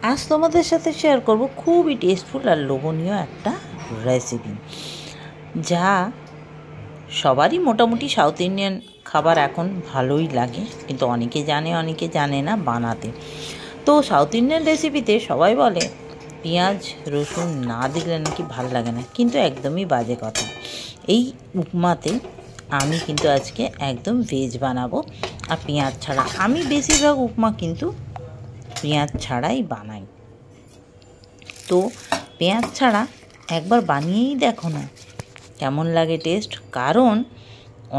আজ তোমাদের সাথে শেয়ার করব খুবই টেস্টফুল আর লোভনীয় একটা রেসিপি, যা সবারই মোটামুটি সাউথ ইন্ডিয়ান খাবার এখন ভালোই লাগে, কিন্তু অনেকে জানে অনেকে জানে না বানাতে। তো সাউথ ইন্ডিয়ান রেসিপিতে সবাই বলে পেঁয়াজ রসুন না দিলে নাকি ভাল লাগে না, কিন্তু একদমই বাজে কথা। এই উপমাতে আমি কিন্তু আজকে একদম ভেজ বানাবো, আর পেঁয়াজ ছাড়া। আমি বেশিরভাগ উপমা কিন্তু পেঁয়াজ ছাড়াই বানাই। তো পেঁয়াজ ছাড়া একবার বানিয়েই দেখো না কেমন লাগে টেস্ট। কারণ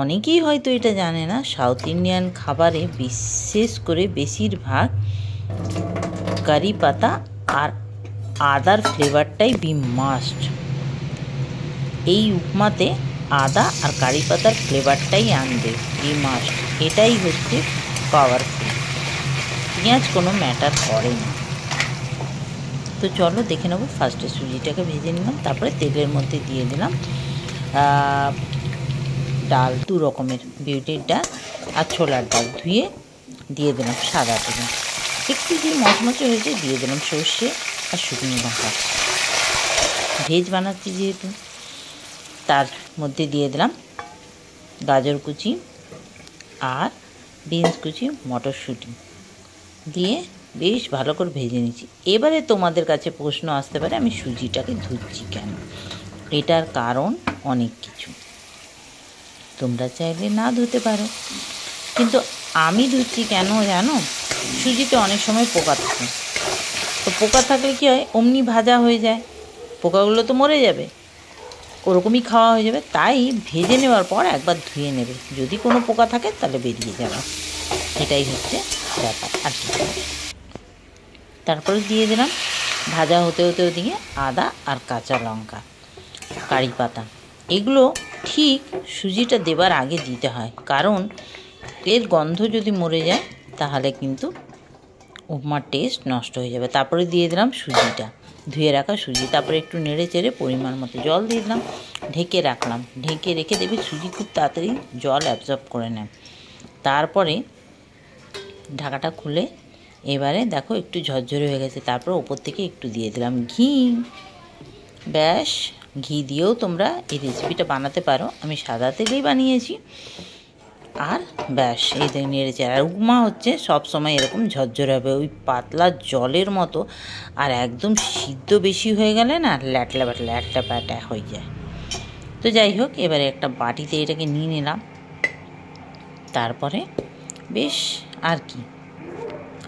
অনেকেই হয়তো এটা জানে না, সাউথ ইন্ডিয়ান খাবারে বিশেষ করে বেশিরভাগ কারি পাতা আর আদার ফ্লেভারটাই বি মাস্ট। এই উপমাতে আদা আর কারি পাতার ফ্লেভারটাই আনবে, বি মাস্ট। এটাই হচ্ছে পাওয়ারফুল। পেঁয়াজ কোনো ম্যাটার করে না। তো চলো দেখে নেবো। ফার্স্টে সুজিটাকে ভেজে নিলাম, তারপরে তেলের মধ্যে দিয়ে দিলাম ডাল, দু রকমের, বিউলির ডাল আর ছোলার ডাল ধুয়ে দিয়ে দিলাম সাদা তেলে। একটু দিয়ে মচমচে হয়েছে দিয়ে দিলাম সর্ষে আর শুকনো লঙ্কা। ভেজ বানাচ্ছি যেহেতু, তার মধ্যে দিয়ে দিলাম গাজর কুচি আর বিনস কুচি, মটরশুঁটি দিয়ে বেশ ভালো করে ভেজে নিচ্ছি। এবারে তোমাদের কাছে প্রশ্ন আসতে পারে আমি সুজিটাকে ধুচ্ছি কেন। এটার কারণ অনেক কিছু, তোমরা চাইলে না ধুতে পারো, কিন্তু আমি ধুচ্ছি কেন জানো? সুজিতে অনেক সময় পোকা থাকে। তো পোকা থাকলে কী হয়, অমনি ভাজা হয়ে যায়, পোকাগুলো তো মরে যাবে, ওরকমই খাওয়া হয়ে যাবে। তাই ভেজে নেওয়ার পর একবার ধুয়ে নেবে, যদি কোনো পোকা থাকে তাহলে বেরিয়ে যাবে। এটাই হচ্ছে ব্যাপার আর কি। তারপরে দিয়ে দিলাম ভাজা হতে হতে ওদিকে আদা আর কাঁচা লঙ্কা, কারি পাতা। এগুলো ঠিক সুজিটা দেবার আগে দিতে হয়, কারণ এর গন্ধ যদি মরে যায় তাহলে কিন্তু উপমার টেস্ট নষ্ট হয়ে যাবে। তারপরে দিয়ে দিলাম সুজিটা, ধুয়ে রাখা সুজি। তারপরে একটু নেড়ে চেড়ে পরিমাণ মতো জল দিয়ে দিলাম, ঢেকে রাখলাম। ঢেকে রেখে দেবে, সুজি খুব তাড়াতাড়ি জল অ্যাবজর্ব করে নেয়। তারপরে ঢাকাটা খুলে এবারে দেখো একটু ঝরঝরে হয়ে গেছে। তারপর ওপর থেকে একটু দিয়ে দিলাম ঘি। ব্যাস, ঘি দিয়েও তোমরা এই রেসিপিটা বানাতে পারো, আমি সাদা তেলেই বানিয়েছি। আর ব্যাস, এই থেকে নেড়েছে। আর উপমা হচ্ছে সবসময় এরকম ঝরঝরে হবে, ওই পাতলা জলের মতো। আর একদম সিদ্ধ বেশি হয়ে গেলে না ল্যাটলা প্যাটা হয়ে যায়। তো যাই হোক, এবারে একটা বাটিতে এটাকে নিয়ে নিলাম। তারপরে বেশ আর কি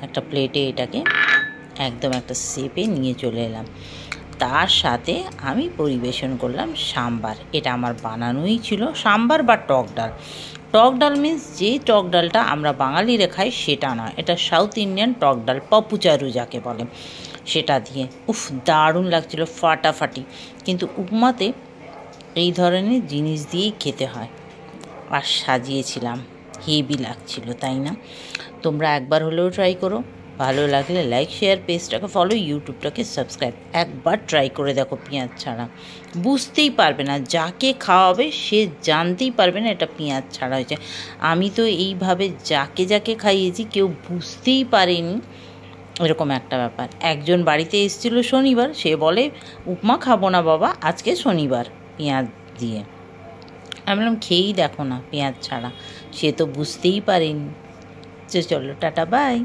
একটা প্লেটে এটাকে একদম একটা শেপে নিয়ে চলে এলাম। তার সাথে আমি পরিবেশন করলাম সাম্বার। এটা আমার বানানোই ছিল, সাম্বার বা টক ডাল। টক ডাল মিন্স যে টক ডালটা আমরা বাঙালিরা খাই সেটা নয়, এটা সাউথ ইন্ডিয়ান টক ডাল, পপুচারু যাকে বলে, সেটা দিয়ে উফ দারুণ লাগছিল, ফাটাফাটি। কিন্তু উপমাতে এই ধরনের জিনিস দিয়েই খেতে হয়। আর সাজিয়েছিলাম, হেভি লাগছিল, তাই না? তোমরা একবার হলেও ট্রাই করো। ভালো লাগলে লাইক, শেয়ার, পেজটাকে ফলো, ইউটিউবটাকে সাবস্ক্রাইব। একবার ট্রাই করে দেখো পেঁয়াজ ছাড়া, বুঝতেই পারবে না। যাকে খাওয়াবে সে জানতেই পারবে না এটা পেঁয়াজ ছাড়া হয়েছে। আমি তো এইভাবে যাকে যাকে খাইয়েছি কেউ বুঝতেই পারেনি, এরকম একটা ব্যাপার। একজন বাড়িতে এসেছিল শনিবার, সে বলে উপমা খাবো না বাবা, আজকে শনিবার, পেঁয়াজ দিয়ে। আমি বললাম খেয়েই দেখো না পেঁয়াজ ছাড়া, সে তো বুঝতেই পারেনি। চলো টাটা, বাই।